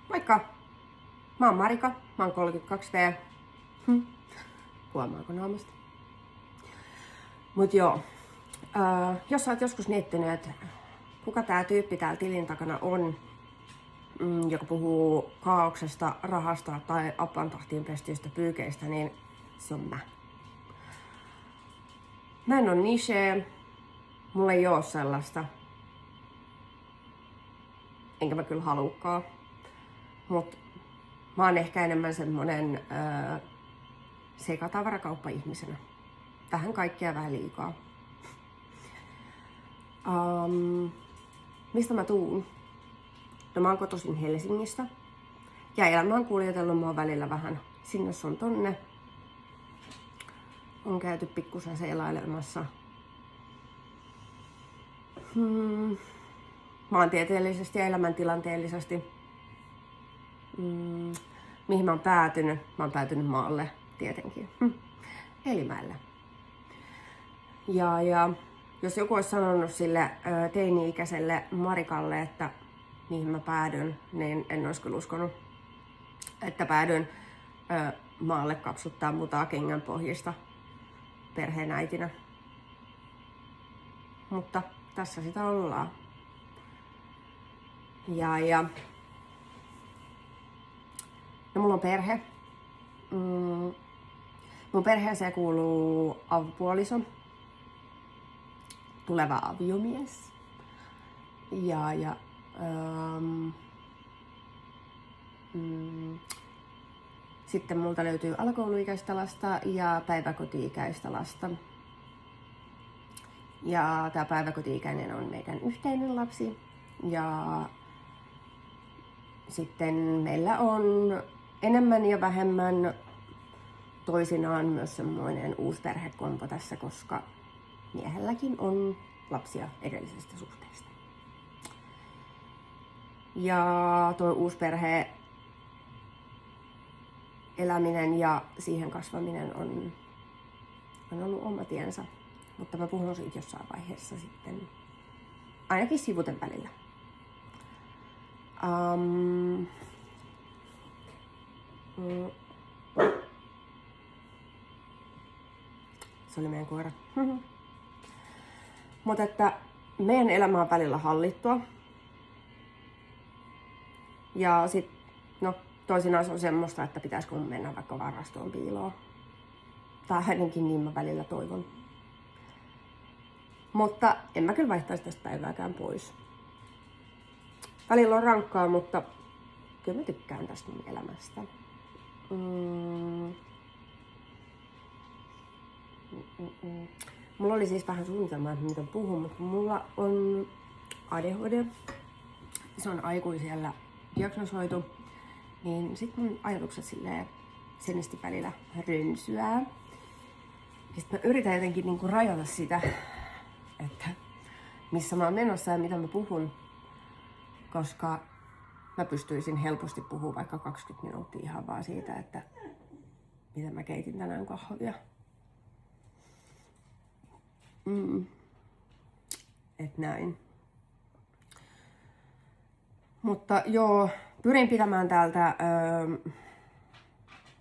Moikka! Mä oon Marika, mä oon 32V. Huomaako naamasta? Mut joo, jos sä oot joskus miettinyt, että kuka tää tyyppi täällä tilin takana on, joka puhuu kaauksesta, rahasta tai appan tahtiin pestyistä pyykeistä, niin se on mä. Mä en oo niche, mulla ei oo sellaista. Enkä mä kyllä halukkaan. Mut mä oon ehkä enemmän semmonen sekatavarakauppa-ihmisenä. Vähän kaikkea, vähän liikaa. Mistä mä tuun? No mä oon kotoisin Helsingistä. Ja elämä on kuljetellut mua välillä vähän sinne sun tonne. On käyty pikkusen seilailemassa. Maantieteellisesti ja elämäntilanteellisesti. Mihin mä oon päätynyt? Mä oon päätynyt maalle tietenkin. Elimäelle. Ja jos joku olisi sanonut sille teini-ikäiselle Marikalle, että mihin mä päädyn, niin en olisi kyllä uskonut, että päädyn maalle kapsuttaa mutaa kengän pohjista perheenäitinä. Mutta tässä sitä ollaan. No mulla on perhe. Mun perheeseen kuuluu avopuoliso, tuleva aviomies sitten multa löytyy alakouluikäistä lasta ja päiväkoti-ikäistä lasta. Ja tää päiväkoti-ikäinen on meidän yhteinen lapsi. Ja sitten meillä on enemmän ja vähemmän toisinaan myös semmoinen uusi perhekompo tässä, koska miehelläkin on lapsia edellisestä suhteesta. Ja tuo uusi perhe eläminen ja siihen kasvaminen on ollut oma tiensä, mutta mä puhun siitä jossain vaiheessa sitten, ainakin sivuten välillä. Se oli meidän koira. Mutta että meidän elämä on välillä hallittua. Ja sit, no toisinaan se on semmoista, että pitäisikö mun mennä vaikka varastoon piiloon. Tai ainakin niin mä välillä toivon. Mutta en mä kyllä vaihtaisi tästä päivääkään pois. Välillä on rankkaa, mutta kyllä mä tykkään tästä mun elämästä. Mulla oli siis vähän suunnitelmaa, että mitä puhun, mutta mulla on ADHD. Se on aikuisella diagnosoitu. Niin sit mun ajatukset silleen senisti välillä rönsyää. Sitten mä yritän jotenkin niinku rajata sitä, että missä mä oon menossa ja mitä mä puhun. Koska mä pystyisin helposti puhumaan vaikka 20 minuuttia ihan vaan siitä, että miten mä keitin tänään kahvia. Et näin. Mutta joo, pyrin pitämään täältä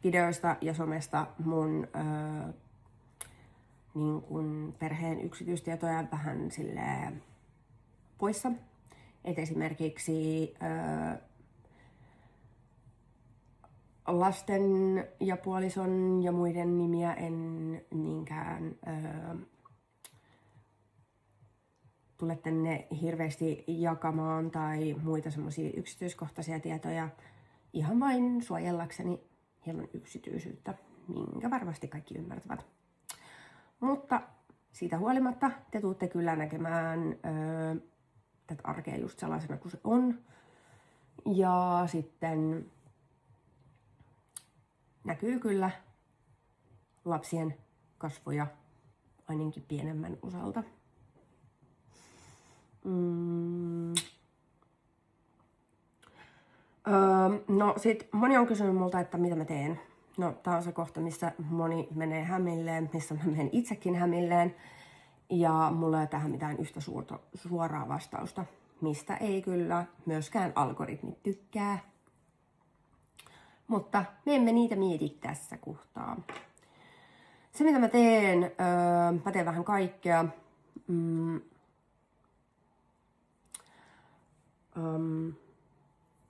videoista ja somesta mun niin kun perheen yksityistietoja vähän silleen poissa. Et esimerkiksi lasten ja puolison ja muiden nimiä en niinkään tule tänne hirveästi jakamaan tai muita semmoisia yksityiskohtaisia tietoja ihan vain suojellakseni hieman yksityisyyttä, minkä varmasti kaikki ymmärtävät. Mutta siitä huolimatta te tuutte kyllä näkemään tätä arkea just sellaisena kuin se on. Ja sitten näkyy kyllä lapsien kasvoja ainakin pienemmän osalta. No sit moni on kysynyt multa, että mitä mä teen. No tää on se kohta, missä moni menee hämilleen, missä mä menen itsekin hämilleen. Ja mulla ei ole tähän mitään yhtä suoraa vastausta, mistä ei kyllä myöskään algoritmit tykkää. Mutta me emme niitä mieti tässä kohtaa. Se mitä mä teen, mä teen vähän kaikkea.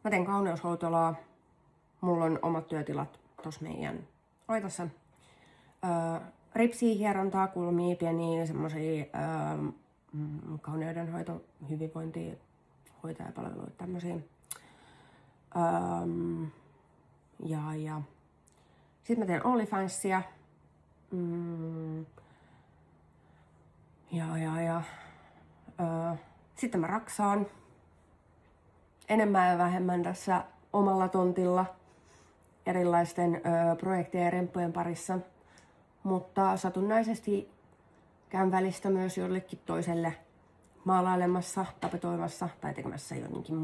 Mä teen kauneushoitolaa. Mulla on omat työtilat tossa meidän aitassa. Ripsiä, hierontaa, kulmia, pieniä semmosia kauneudenhoito, hyvinvointia, hoitajapalveluita, tämmösiä. Ja sitten mä teen OnlyFansia. Sitten mä raksaan enemmän ja vähemmän tässä omalla tontilla erilaisten projektien ja remppujen parissa. Mutta satunnaisesti käyn välistä myös jollekin toiselle maalailemassa, tapetoimassa tai tekemässä jonnekin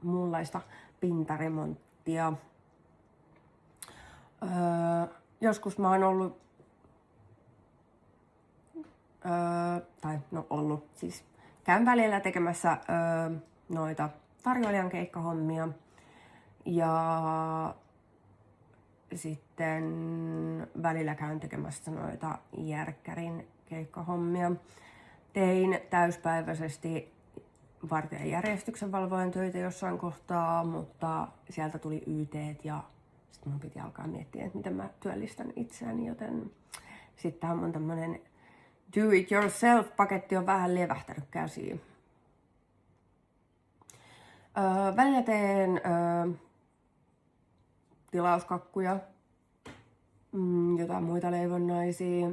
muunlaista pintaremonttia. Joskus mä oon ollut, siis käyn välillä tekemässä noita tarjoilijan keikkahommia ja sitten välillä käyn tekemässä noita järkkärin keikkahommia. Tein täyspäiväisesti vartijan järjestyksen valvojan töitä jossain kohtaa, mutta sieltä tuli YT:t ja sitten mun piti alkaa miettiä, että miten mä työllistän itseäni, joten sitten mun tämmönen do it yourself -paketti on vähän levähtänyt käsiin. Välillä teen tilauskakkuja, jotain muita leivonnaisia,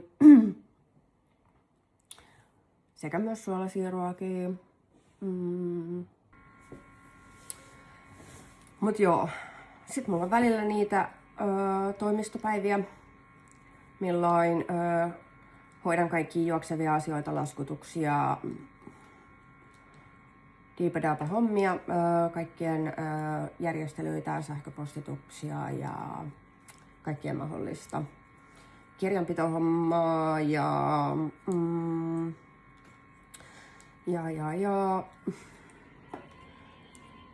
sekä myös suolasiiruakin. Mut joo, sit mulla on välillä niitä toimistopäiviä, milloin hoidan kaikkia juoksevia asioita, laskutuksia, diipadaapa hommia, kaikkien järjestelyitä, sähköpostituksia ja kaikkien mahdollista kirjanpitohommaa ja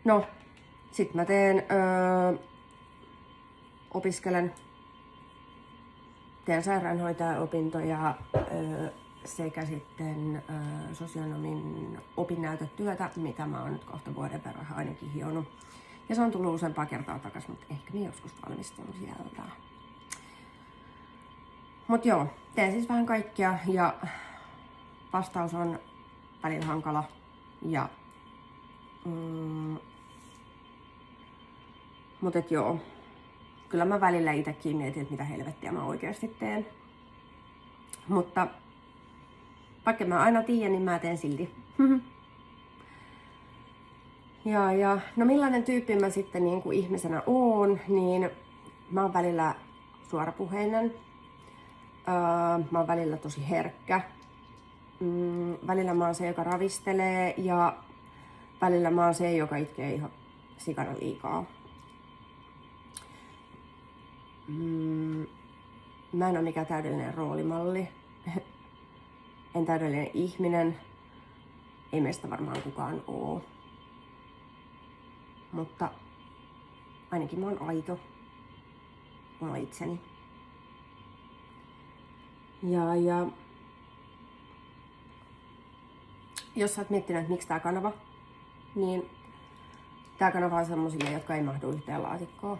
no, sit mä teen, teen sairaanhoitajaopintoja sekä sitten sosionomin opinnäytetyötä, mitä mä oon nyt kohta vuoden verran ainakin hionut. Ja se on tullut useampaa kertaa takas, mutta ehkä me joskus valmistun sieltä. Mut joo, teen siis vähän kaikkea ja vastaus on välillä hankala ja mut et joo, kyllä mä välillä itekin mietin, että mitä helvettiä mä oikeasti teen. Mutta vaikka mä aina tiedän, niin mä teen silti. No millainen tyyppi mä sitten niin kuin ihmisenä oon, niin mä oon välillä suorapuheinen. Mä oon välillä tosi herkkä. Välillä mä oon se, joka ravistelee ja välillä mä oon se, joka itkee ihan sikana liikaa. Mä en oo mikään täydellinen roolimalli. En täydellinen ihminen. Ei meistä varmaan kukaan oo. Mutta ainakin mä oon aito oma itseni. Ja jos sä oot miettinyt, että miksi tää kanava, niin tää kanava on semmosille, jotka ei mahdu yhteen laatikkoon.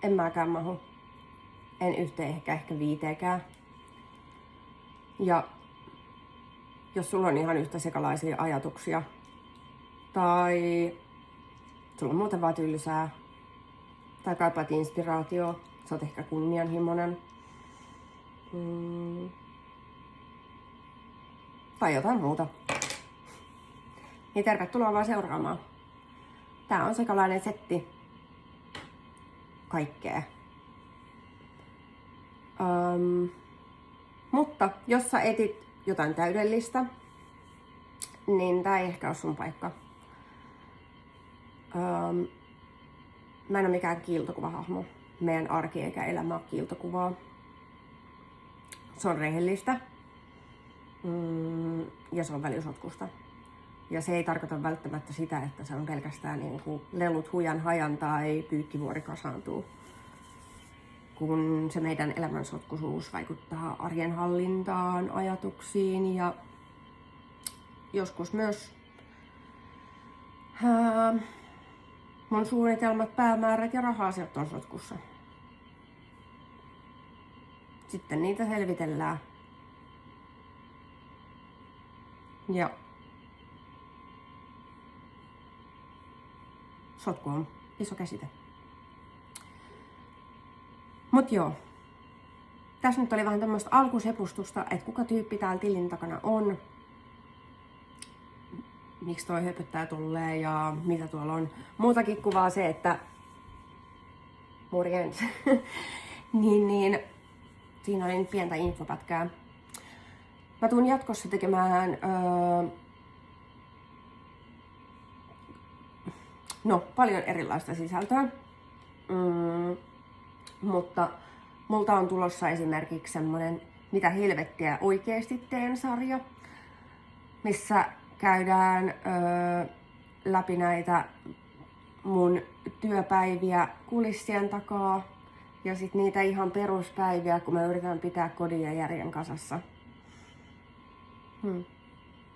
En mäkään mahu. En yhteen ehkä viiteekään. Ja jos sulla on ihan yhtä sekalaisia ajatuksia, tai sulla on muuten vaan tylsää, tai kaipaat inspiraatioa, sä oot ehkä kunnianhimoinen, tai jotain muuta, niin tervetuloa vaan seuraamaan. Tää on sekalainen setti kaikkea. Mutta jos sä etit jotain täydellistä, niin tää ei ehkä ole sun paikka. Mä en ole mikään kiiltokuvahahmo. Meidän arki eikä elämä ole kiiltokuvaa. Se on rehellistä. Ja se on välillä sotkusta. Ja se ei tarkoita välttämättä sitä, että se on pelkästään niin kuin lelut hujan hajan tai pyykkivuori kasaantuu. Kun se meidän elämänsotkuisuus vaikuttaa arjen hallintaan, ajatuksiin ja joskus myös mun suunnitelmat, päämäärät ja raha-asiat on sotkussa. Sitten niitä selvitellään. Ja sotku on iso käsite. Mut joo. Tässä nyt oli vähän tämmöistä alkusepustusta, että kuka tyyppi täällä tilin takana on. Miksi toi höpöttää tulee ja mitä tuolla on. Muutakin kuvaa se, että morjens. niin, siinä oli pientä infopätkää. Mä tuun jatkossa tekemään paljon erilaista sisältöä. Mutta multa on tulossa esimerkiksi semmonen Mitä helvettiä oikeesti teen -sarja, missä käydään läpi näitä mun työpäiviä kulissien takaa ja sit niitä ihan peruspäiviä, kun mä yritän pitää kodin ja järjen kasassa.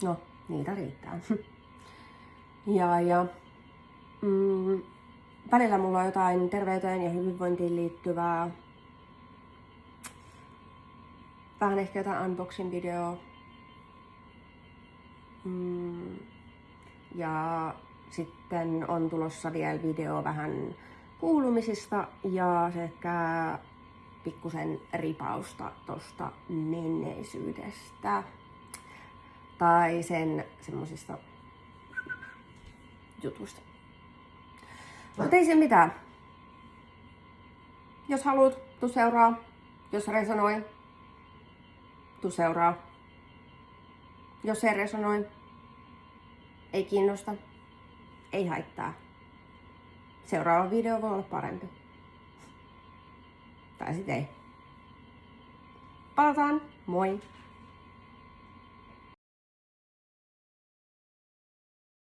No, niitä riittää. Välillä mulla on jotain terveyteen ja hyvinvointiin liittyvää. Vähän ehkä jotain unboxing-videoa. Ja sitten on tulossa vielä video vähän kuulumisista ja sekä pikkusen ripausta tosta menneisyydestä. Tai sen semmosista jutuista. Mutta ei siinä mitään. Jos haluat, tuu seuraa. Jos resonoi, tuu seuraa. Jos ei resonoi, ei kiinnosta, ei haittaa. Seuraava video voi olla parempi. Tai sit ei. Palataan, moi!